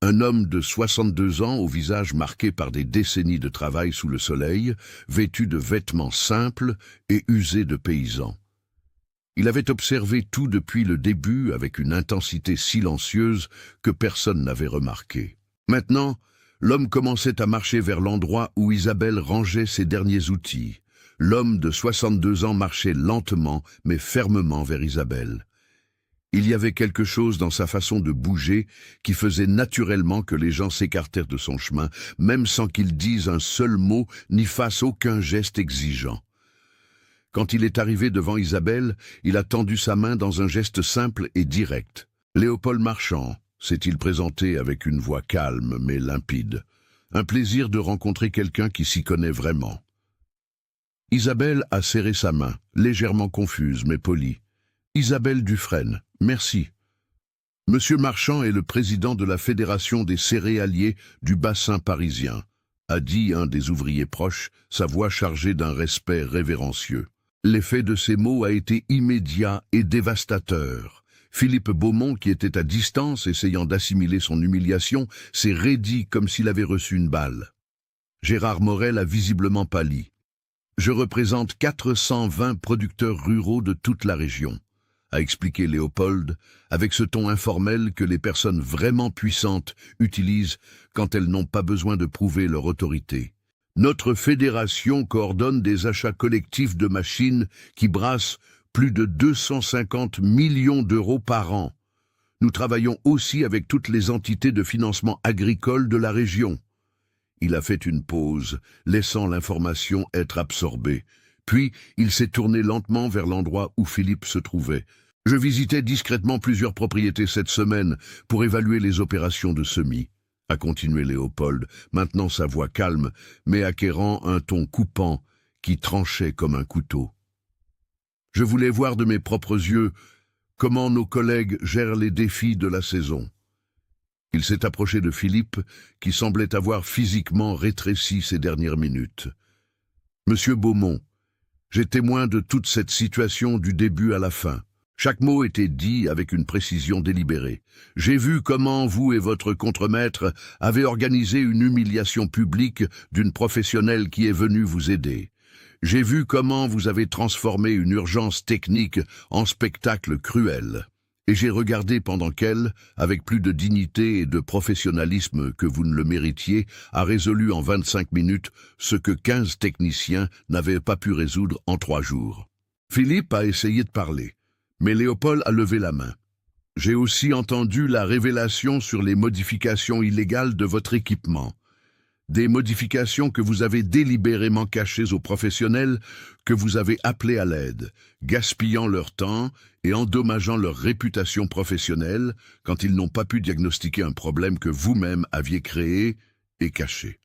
Speaker 1: Un homme de 62 ans au visage marqué par des décennies de travail sous le soleil, vêtu de vêtements simples et usés de paysan. Il avait observé tout depuis le début avec une intensité silencieuse que personne n'avait remarquée. Maintenant, l'homme commençait à marcher vers l'endroit où Isabelle rangeait ses derniers outils. L'homme de 62 ans marchait lentement mais fermement vers Isabelle. Il y avait quelque chose dans sa façon de bouger qui faisait naturellement que les gens s'écartèrent de son chemin, même sans qu'il dise un seul mot ni fasse aucun geste exigeant. Quand il est arrivé devant Isabelle, il a tendu sa main dans un geste simple et direct. « Léopold Marchand », s'est-il présenté avec une voix calme mais limpide. « Un plaisir de rencontrer quelqu'un qui s'y connaît vraiment. » Isabelle a serré sa main, légèrement confuse mais polie. « Isabelle Dufresne, merci. Monsieur Marchand est le président de la Fédération des céréaliers du bassin parisien. a dit un des ouvriers proches, sa voix chargée d'un respect révérencieux. L'effet de ces mots a été immédiat et dévastateur. Philippe Beaumont, qui était à distance, essayant d'assimiler son humiliation, s'est raidi comme s'il avait reçu une balle. Gérard Morel a visiblement pâli. « Je représente 420 producteurs ruraux de toute la région », a expliqué Léopold, avec ce ton informel que les personnes vraiment puissantes utilisent quand elles n'ont pas besoin de prouver leur autorité. Notre fédération coordonne des achats collectifs de machines qui brassent plus de 250 millions d'euros par an. Nous travaillons aussi avec toutes les entités de financement agricole de la région. Il a fait une pause, laissant l'information être absorbée. Puis, il s'est tourné lentement vers l'endroit où Philippe se trouvait. « Je visitais discrètement plusieurs propriétés cette semaine pour évaluer les opérations de semis, » a continué Léopold, maintenant sa voix calme, mais acquérant un ton coupant qui tranchait comme un couteau. « Je voulais voir de mes propres yeux comment nos collègues gèrent les défis de la saison. » Il s'est approché de Philippe, qui semblait avoir physiquement rétréci ces dernières minutes. « Monsieur Beaumont, j'ai témoin de toute cette situation du début à la fin. Chaque mot était dit avec une précision délibérée. J'ai vu comment vous et votre contremaître avez organisé une humiliation publique d'une professionnelle qui est venue vous aider. J'ai vu comment vous avez transformé une urgence technique en spectacle cruel. Et j'ai regardé pendant qu'elle, avec plus de dignité et de professionnalisme que vous ne le méritiez, a résolu en 25 minutes ce que 15 techniciens n'avaient pas pu résoudre en 3 jours. » Philippe a essayé de parler, mais Léopold a levé la main. « J'ai aussi entendu la révélation sur les modifications illégales de votre équipement. Des modifications que vous avez délibérément cachées aux professionnels que vous avez appelés à l'aide, gaspillant leur temps et endommageant leur réputation professionnelle quand ils n'ont pas pu diagnostiquer un problème que vous-même aviez créé et caché. »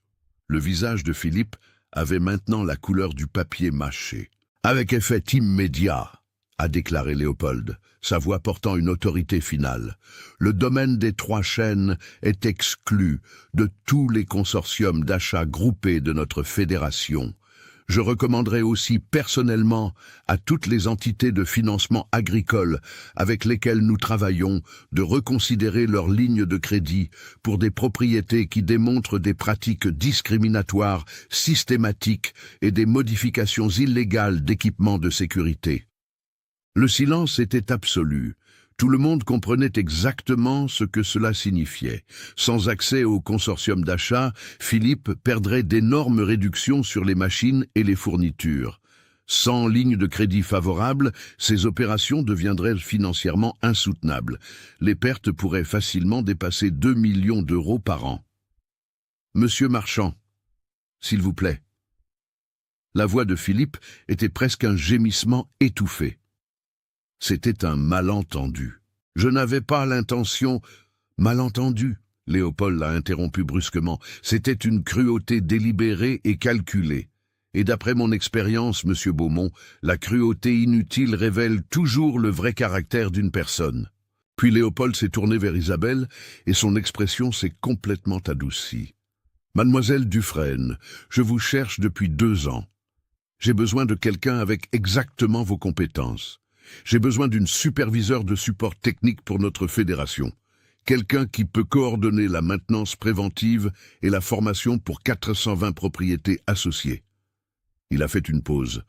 Speaker 1: Le visage de Philippe avait maintenant la couleur du papier mâché. « Avec effet immédiat », a déclaré Léopold, sa voix portant une autorité finale. « Le domaine des 3 chaînes est exclu de tous les consortiums d'achat groupés de notre fédération. Je recommanderai aussi personnellement à toutes les entités de financement agricole avec lesquelles nous travaillons de reconsidérer leurs lignes de crédit pour des propriétés qui démontrent des pratiques discriminatoires systématiques et des modifications illégales d'équipements de sécurité. » Le silence était absolu. Tout le monde comprenait exactement ce que cela signifiait. Sans accès au consortium d'achat, Philippe perdrait d'énormes réductions sur les machines et les fournitures. Sans ligne de crédit favorable, ces opérations deviendraient financièrement insoutenables. Les pertes pourraient facilement dépasser 2 millions d'euros par an. « Monsieur Marchand, s'il vous plaît. » La voix de Philippe était presque un gémissement étouffé. C'était un malentendu. « Je n'avais pas l'intention... » « Malentendu » Léopold l'a interrompu brusquement. « C'était une cruauté délibérée et calculée. Et d'après mon expérience, monsieur Beaumont, la cruauté inutile révèle toujours le vrai caractère d'une personne. » Puis Léopold s'est tourné vers Isabelle et son expression s'est complètement adoucie. « Mademoiselle Dufresne, je vous cherche depuis 2 ans. J'ai besoin de quelqu'un avec exactement vos compétences. J'ai besoin d'une superviseure de support technique pour notre fédération. Quelqu'un qui peut coordonner la maintenance préventive et la formation pour 420 propriétés associées. » Il a fait une pause,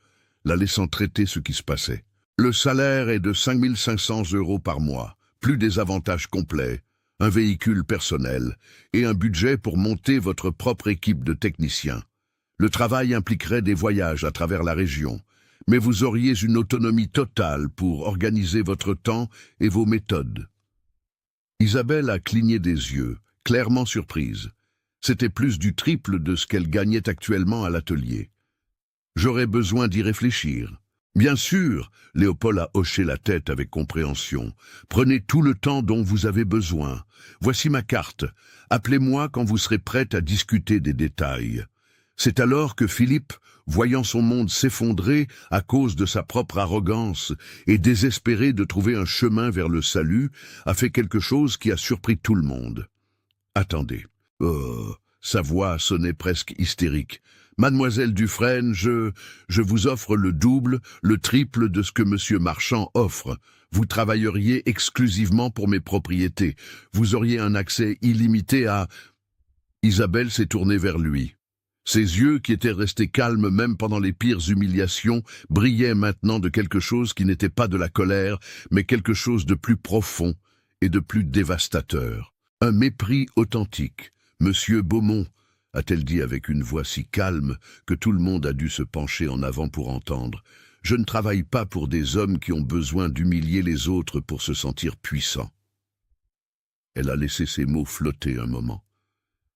Speaker 1: la laissant traiter ce qui se passait. « Le salaire est de 5 500 € par mois, plus des avantages complets, un véhicule personnel et un budget pour monter votre propre équipe de techniciens. Le travail impliquerait des voyages à travers la région, mais vous auriez une autonomie totale pour organiser votre temps et vos méthodes. » Isabelle a cligné des yeux, clairement surprise. C'était plus du triple de ce qu'elle gagnait actuellement à l'atelier. « J'aurais besoin d'y réfléchir. » « Bien sûr, » Léopold a hoché la tête avec compréhension. « Prenez tout le temps dont vous avez besoin. Voici ma carte. Appelez-moi quand vous serez prête à discuter des détails. » C'est alors que Philippe, voyant son monde s'effondrer à cause de sa propre arrogance et désespéré de trouver un chemin vers le salut, a fait quelque chose qui a surpris tout le monde. « Attendez, Sa voix sonnait presque hystérique. « Mademoiselle Dufresne, je vous offre le double, le triple de ce que Monsieur Marchand offre. Vous travailleriez exclusivement pour mes propriétés. Vous auriez un accès illimité à... » Isabelle s'est tournée vers lui. Ses yeux, qui étaient restés calmes même pendant les pires humiliations, brillaient maintenant de quelque chose qui n'était pas de la colère, mais quelque chose de plus profond et de plus dévastateur. Un mépris authentique. « Monsieur Beaumont », a-t-elle dit avec une voix si calme que tout le monde a dû se pencher en avant pour entendre, « je ne travaille pas pour des hommes qui ont besoin d'humilier les autres pour se sentir puissants. » Elle a laissé ces mots flotter un moment.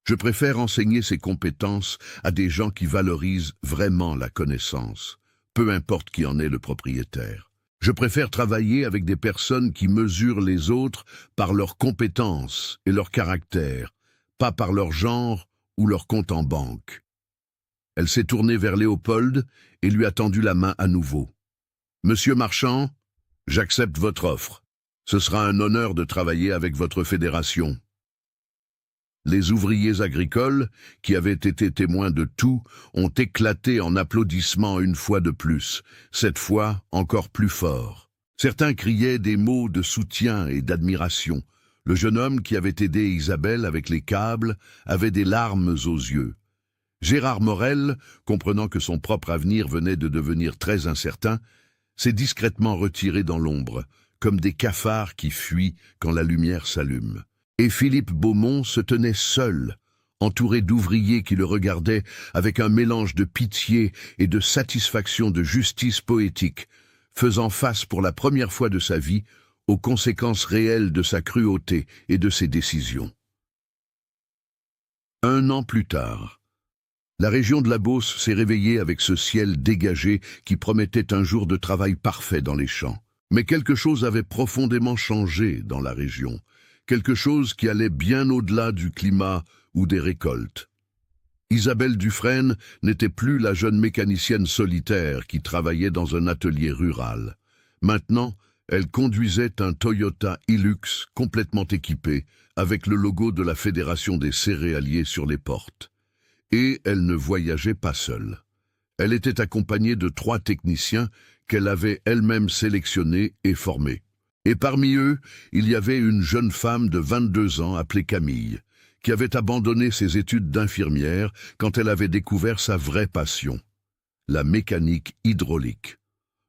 Speaker 1: Je préfère enseigner ces compétences à des gens qui valorisent vraiment la connaissance, peu importe qui en est le propriétaire. Je préfère travailler avec des personnes qui mesurent les autres par leurs compétences et leur caractère, pas par leur genre ou leur compte en banque. Elle s'est tournée vers Léopold et lui a tendu la main à nouveau. « Monsieur Marchand, j'accepte votre offre. Ce sera un honneur de travailler avec votre fédération. » Les ouvriers agricoles, qui avaient été témoins de tout, ont éclaté en applaudissements une fois de plus, cette fois encore plus fort. Certains criaient des mots de soutien et d'admiration. Le jeune homme qui avait aidé Isabelle avec les câbles avait des larmes aux yeux. Gérard Morel, comprenant que son propre avenir venait de devenir très incertain, s'est discrètement retiré dans l'ombre, comme des cafards qui fuient quand la lumière s'allume. Et Philippe Beaumont se tenait seul, entouré d'ouvriers qui le regardaient avec un mélange de pitié et de satisfaction de justice poétique, faisant face pour la première fois de sa vie aux conséquences réelles de sa cruauté et de ses décisions. 1 an plus tard, la région de la Beauce s'est réveillée avec ce ciel dégagé qui promettait un jour de travail parfait dans les champs. Mais quelque chose avait profondément changé dans la région. Quelque chose qui allait bien au-delà du climat ou des récoltes. Isabelle Dufresne n'était plus la jeune mécanicienne solitaire qui travaillait dans un atelier rural. Maintenant, elle conduisait un Toyota Hilux complètement équipé, avec le logo de la Fédération des céréaliers sur les portes. Et elle ne voyageait pas seule. Elle était accompagnée de 3 techniciens qu'elle avait elle-même sélectionnés et formés. Et parmi eux, il y avait une jeune femme de 22 ans appelée Camille, qui avait abandonné ses études d'infirmière quand elle avait découvert sa vraie passion, la mécanique hydraulique.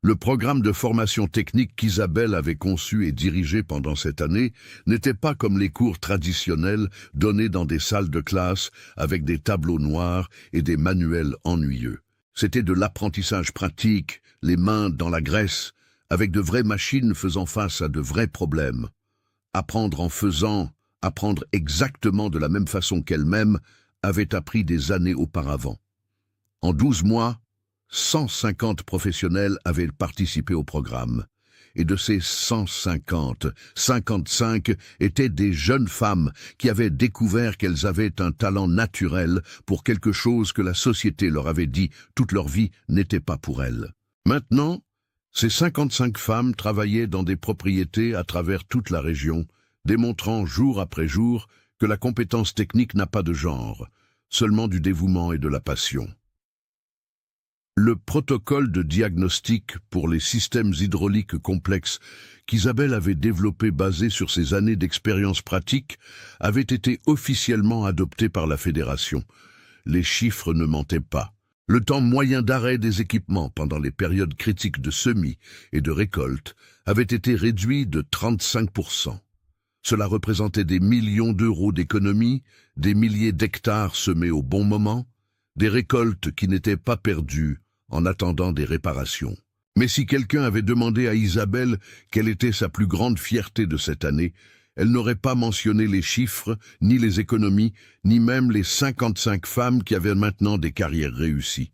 Speaker 1: Le programme de formation technique qu'Isabelle avait conçu et dirigé pendant cette année n'était pas comme les cours traditionnels donnés dans des salles de classe avec des tableaux noirs et des manuels ennuyeux. C'était de l'apprentissage pratique, les mains dans la graisse, avec de vraies machines faisant face à de vrais problèmes. Apprendre en faisant, apprendre exactement de la même façon qu'elle-même, avait appris des années auparavant. En 12 mois, 150 professionnels avaient participé au programme. Et de ces 150, 55 étaient des jeunes femmes qui avaient découvert qu'elles avaient un talent naturel pour quelque chose que la société leur avait dit toute leur vie n'était pas pour elles. Maintenant, ces 55 femmes travaillaient dans des propriétés à travers toute la région, démontrant jour après jour que la compétence technique n'a pas de genre, seulement du dévouement et de la passion. Le protocole de diagnostic pour les systèmes hydrauliques complexes qu'Isabelle avait développé basé sur ses années d'expérience pratique avait été officiellement adopté par la Fédération. Les chiffres ne mentaient pas. Le temps moyen d'arrêt des équipements pendant les périodes critiques de semis et de récolte avait été réduit de 35%. Cela représentait des millions d'euros d'économies, des milliers d'hectares semés au bon moment, des récoltes qui n'étaient pas perdues en attendant des réparations. Mais si quelqu'un avait demandé à Isabelle quelle était sa plus grande fierté de cette année, elle n'aurait pas mentionné les chiffres, ni les économies, ni même les 55 femmes qui avaient maintenant des carrières réussies.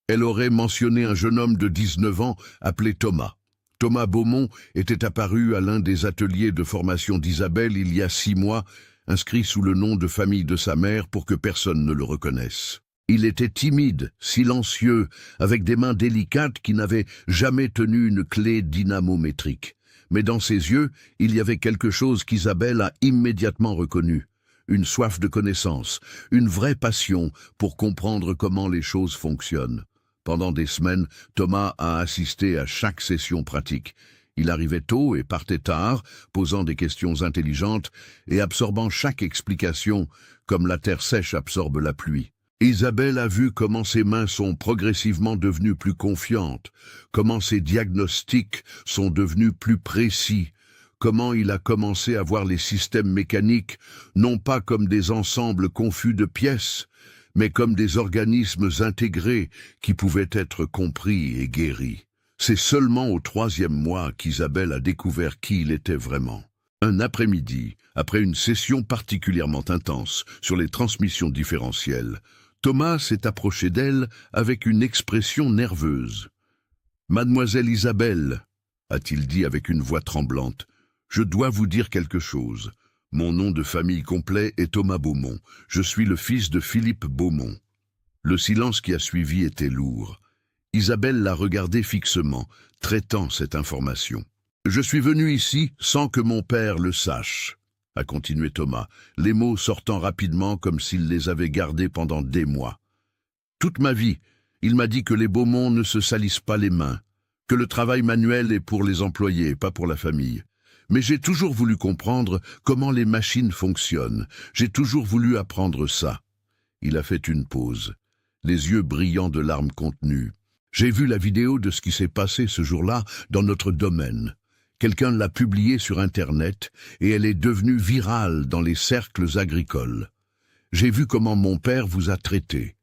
Speaker 1: Elle aurait mentionné un jeune homme de 19 ans appelé Thomas. Thomas Beaumont était apparu à l'un des ateliers de formation d'Isabelle il y a 6 mois, inscrit sous le nom de famille de sa mère pour que personne ne le reconnaisse. Il était timide, silencieux, avec des mains délicates qui n'avaient jamais tenu une clé dynamométrique. Mais dans ses yeux, il y avait quelque chose qu'Isabelle a immédiatement reconnu. une soif de connaissance, une vraie passion pour comprendre comment les choses fonctionnent. Pendant des semaines, Thomas a assisté à chaque session pratique. Il arrivait tôt et partait tard, posant des questions intelligentes et absorbant chaque explication comme la terre sèche absorbe la pluie. Isabelle a vu comment ses mains sont progressivement devenues plus confiantes, comment ses diagnostics sont devenus plus précis, comment il a commencé à voir les systèmes mécaniques non pas comme des ensembles confus de pièces, mais comme des organismes intégrés qui pouvaient être compris et guéris. C'est seulement au 3e mois qu'Isabelle a découvert qui il était vraiment. Un après-midi, après une session particulièrement intense sur les transmissions différentielles, Thomas s'est approché d'elle avec une expression nerveuse. « Mademoiselle Isabelle, a-t-il dit avec une voix tremblante, je dois vous dire quelque chose. Mon nom de famille complet est Thomas Beaumont. Je suis le fils de Philippe Beaumont. » Le silence qui a suivi était lourd. Isabelle l'a regardé fixement, traitant cette information. « Je suis venu ici sans que mon père le sache, » a continué Thomas, les mots sortant rapidement comme s'il les avait gardés pendant des mois. « Toute ma vie, il m'a dit que les Beaumont ne se salissent pas les mains, que le travail manuel est pour les employés, pas pour la famille. Mais j'ai toujours voulu comprendre comment les machines fonctionnent. J'ai toujours voulu apprendre ça. » Il a fait une pause, les yeux brillants de larmes contenues. « J'ai vu la vidéo de ce qui s'est passé ce jour-là dans notre domaine. Quelqu'un l'a publiée sur Internet et elle est devenue virale dans les cercles agricoles. J'ai vu comment mon père vous a traité.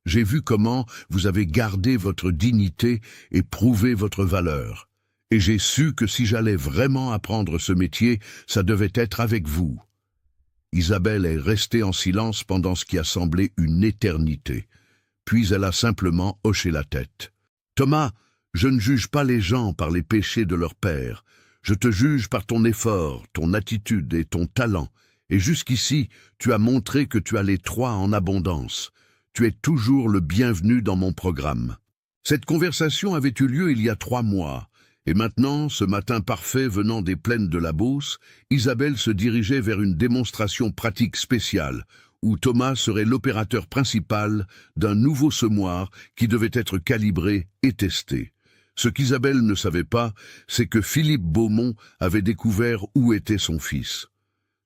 Speaker 1: J'ai vu comment vous avez gardé votre dignité et prouvé votre valeur. Et j'ai su que si j'allais vraiment apprendre ce métier, ça devait être avec vous. » Isabelle est restée en silence pendant ce qui a semblé une éternité. Puis elle a simplement hoché la tête. « Thomas, je ne juge pas les gens par les péchés de leur père. Je te juge par ton effort, ton attitude et ton talent. Et jusqu'ici, tu as montré que tu as les trois en abondance. Tu es toujours le bienvenu dans mon programme. » Cette conversation avait eu lieu il y a 3 mois. Et maintenant, ce matin parfait venant des plaines de la Beauce, Isabelle se dirigeait vers une démonstration pratique spéciale, où Thomas serait l'opérateur principal d'un nouveau semoir qui devait être calibré et testé. Ce qu'Isabelle ne savait pas, c'est que Philippe Beaumont avait découvert où était son fils.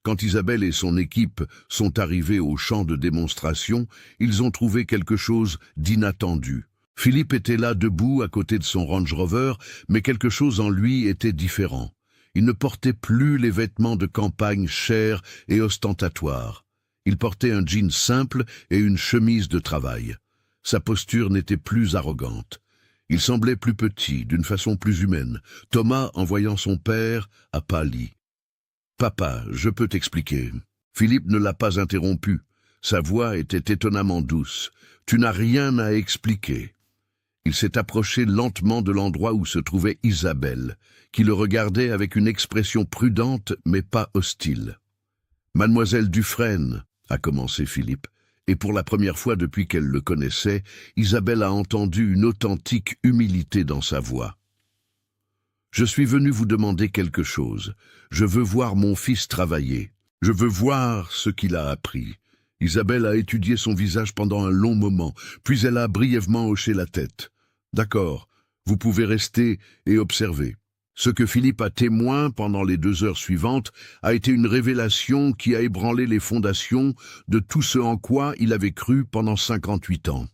Speaker 1: Quand Isabelle et son équipe sont arrivés au champ de démonstration, ils ont trouvé quelque chose d'inattendu. Philippe était là debout à côté de son Range Rover, mais quelque chose en lui était différent. Il ne portait plus les vêtements de campagne chers et ostentatoires. Il portait un jean simple et une chemise de travail. Sa posture n'était plus arrogante. Il semblait plus petit, d'une façon plus humaine. Thomas, en voyant son père, a pâli. « Papa, je peux t'expliquer. » Philippe ne l'a pas interrompu. Sa voix était étonnamment douce. « Tu n'as rien à expliquer. » Il s'est approché lentement de l'endroit où se trouvait Isabelle, qui le regardait avec une expression prudente mais pas hostile. « Mademoiselle Dufresne, » a commencé Philippe, et pour la première fois depuis qu'elle le connaissait, Isabelle a entendu une authentique humilité dans sa voix. « Je suis venu vous demander quelque chose. Je veux voir mon fils travailler. Je veux voir ce qu'il a appris. » Isabelle a étudié son visage pendant un long moment, puis elle a brièvement hoché la tête. « D'accord, vous pouvez rester et observer. » Ce que Philippe a témoin pendant les 2 heures suivantes a été une révélation qui a ébranlé les fondations de tout ce en quoi il avait cru pendant 58 ans.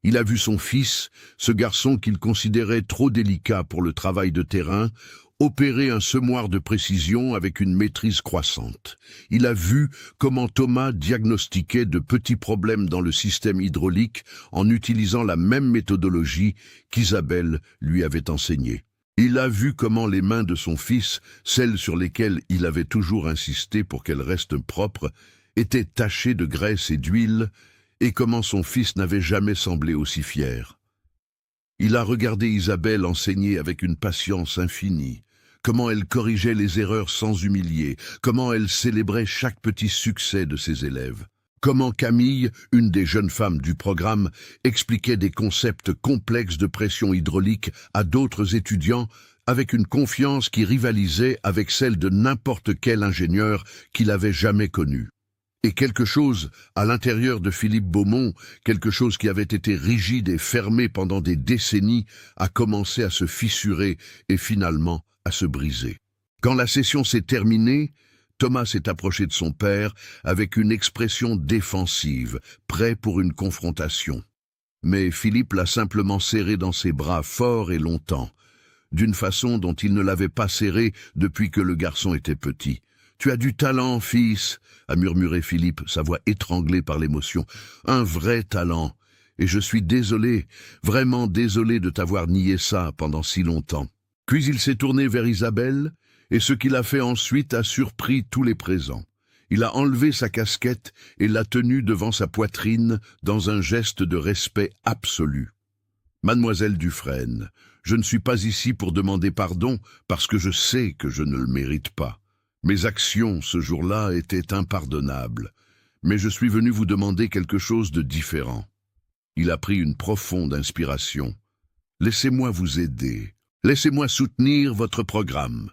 Speaker 1: Il a vu son fils, ce garçon qu'il considérait trop délicat pour le travail de terrain, opérer un semoir de précision avec une maîtrise croissante. Il a vu comment Thomas diagnostiquait de petits problèmes dans le système hydraulique en utilisant la même méthodologie qu'Isabelle lui avait enseignée. Il a vu comment les mains de son fils, celles sur lesquelles il avait toujours insisté pour qu'elles restent propres, étaient tachées de graisse et d'huile, et comment son fils n'avait jamais semblé aussi fier. Il a regardé Isabelle enseigner avec une patience infinie, comment elle corrigeait les erreurs sans humilier, comment elle célébrait chaque petit succès de ses élèves. Comment Camille, une des jeunes femmes du programme, expliquait des concepts complexes de pression hydraulique à d'autres étudiants avec une confiance qui rivalisait avec celle de n'importe quel ingénieur qu'il avait jamais connu. Et quelque chose, à l'intérieur de Philippe Beaumont, quelque chose qui avait été rigide et fermé pendant des décennies, a commencé à se fissurer et finalement à se briser. Quand la session s'est terminée, Thomas s'est approché de son père avec une expression défensive, prêt pour une confrontation. Mais Philippe l'a simplement serré dans ses bras fort et longtemps, d'une façon dont il ne l'avait pas serré depuis que le garçon était petit. « Tu as du talent, fils !» a murmuré Philippe, sa voix étranglée par l'émotion. « Un vrai talent. Et je suis désolé, vraiment désolé de t'avoir nié ça pendant si longtemps. » Puis il s'est tourné vers Isabelle, et ce qu'il a fait ensuite a surpris tous les présents. Il a enlevé sa casquette et l'a tenue devant sa poitrine dans un geste de respect absolu. « Mademoiselle Dufresne, je ne suis pas ici pour demander pardon parce que je sais que je ne le mérite pas. Mes actions ce jour-là étaient impardonnables, mais je suis venu vous demander quelque chose de différent. » Il a pris une profonde inspiration. « Laissez-moi vous aider. Laissez-moi soutenir votre programme. »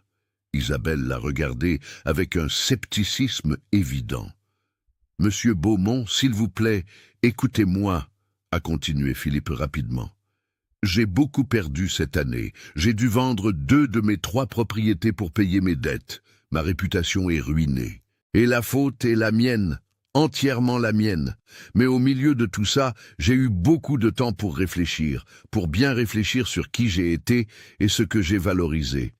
Speaker 1: Isabelle l'a regardé avec un scepticisme évident. « Monsieur Beaumont, s'il vous plaît, écoutez-moi, » a continué Philippe rapidement. « J'ai beaucoup perdu cette année. J'ai dû vendre 2 de mes 3 propriétés pour payer mes dettes. Ma réputation est ruinée. Et la faute est la mienne, entièrement la mienne. Mais au milieu de tout ça, j'ai eu beaucoup de temps pour réfléchir, pour bien réfléchir sur qui j'ai été et ce que j'ai valorisé. »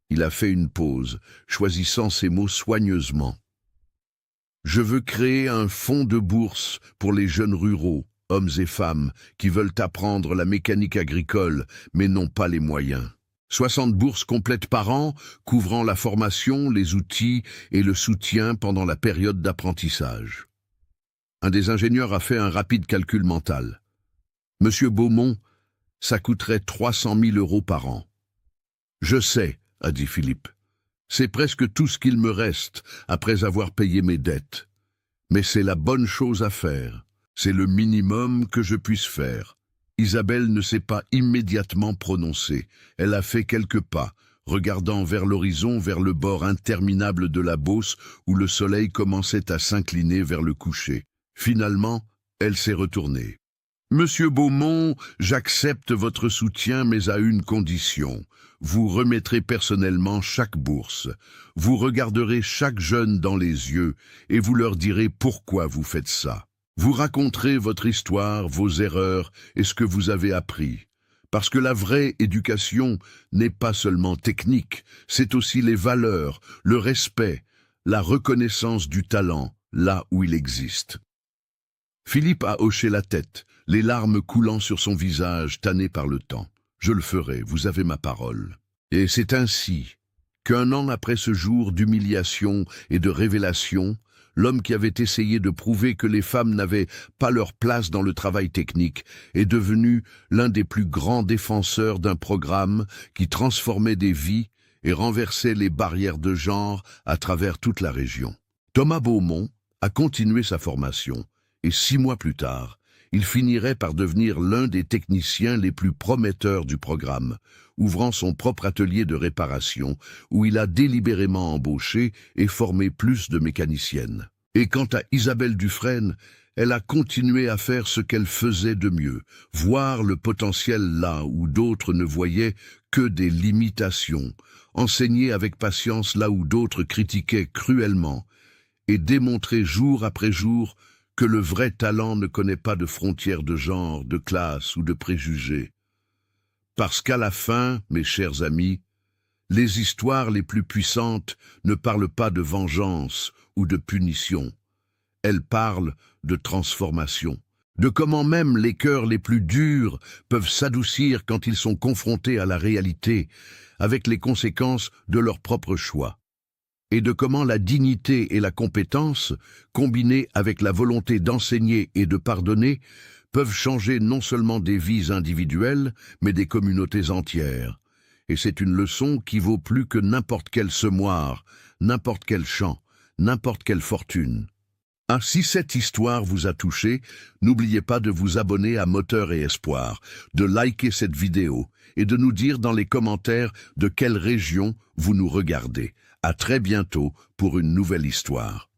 Speaker 1: Il a fait une pause, choisissant ses mots soigneusement. « Je veux créer un fonds de bourse pour les jeunes ruraux, hommes et femmes, qui veulent apprendre la mécanique agricole, mais n'ont pas les moyens. 60 bourses complètes par an, couvrant la formation, les outils et le soutien pendant la période d'apprentissage. » Un des ingénieurs a fait un rapide calcul mental. « Monsieur Beaumont, ça coûterait 300 000 € par an. »« Je sais, » a dit Philippe. « C'est presque tout ce qu'il me reste après avoir payé mes dettes. Mais c'est la bonne chose à faire. C'est le minimum que je puisse faire. » Isabelle ne s'est pas immédiatement prononcée. Elle a fait quelques pas, regardant vers l'horizon, vers le bord interminable de la Beauce où le soleil commençait à s'incliner vers le coucher. Finalement, elle s'est retournée. « Monsieur Beaumont, j'accepte votre soutien, mais à une condition. Vous remettrez personnellement chaque bourse. Vous regarderez chaque jeune dans les yeux et vous leur direz pourquoi vous faites ça. Vous raconterez votre histoire, vos erreurs et ce que vous avez appris. Parce que la vraie éducation n'est pas seulement technique, c'est aussi les valeurs, le respect, la reconnaissance du talent, là où il existe. » Philippe a hoché la tête, les larmes coulant sur son visage tanné par le temps. « Je le ferai, vous avez ma parole. » Et c'est ainsi qu'un an après ce jour d'humiliation et de révélation, l'homme qui avait essayé de prouver que les femmes n'avaient pas leur place dans le travail technique est devenu l'un des plus grands défenseurs d'un programme qui transformait des vies et renversait les barrières de genre à travers toute la région. Thomas Beaumont a continué sa formation et 6 mois plus tard, il finirait par devenir l'un des techniciens les plus prometteurs du programme, ouvrant son propre atelier de réparation où il a délibérément embauché et formé plus de mécaniciennes. Et quant à Isabelle Dufresne, elle a continué à faire ce qu'elle faisait de mieux, voir le potentiel là où d'autres ne voyaient que des limitations, enseigner avec patience là où d'autres critiquaient cruellement, et démontrer jour après jour que le vrai talent ne connaît pas de frontières de genre, de classe ou de préjugés. Parce qu'à la fin, mes chers amis, les histoires les plus puissantes ne parlent pas de vengeance ou de punition. Elles parlent de transformation, de comment même les cœurs les plus durs peuvent s'adoucir quand ils sont confrontés à la réalité, avec les conséquences de leur propre choix, et de comment la dignité et la compétence, combinées avec la volonté d'enseigner et de pardonner, peuvent changer non seulement des vies individuelles, mais des communautés entières. Et c'est une leçon qui vaut plus que n'importe quel semoir, n'importe quel champ, n'importe quelle fortune. Ah, si cette histoire vous a touché, n'oubliez pas de vous abonner à Moteur et Espoir, de liker cette vidéo et de nous dire dans les commentaires de quelle région vous nous regardez. À très bientôt pour une nouvelle histoire.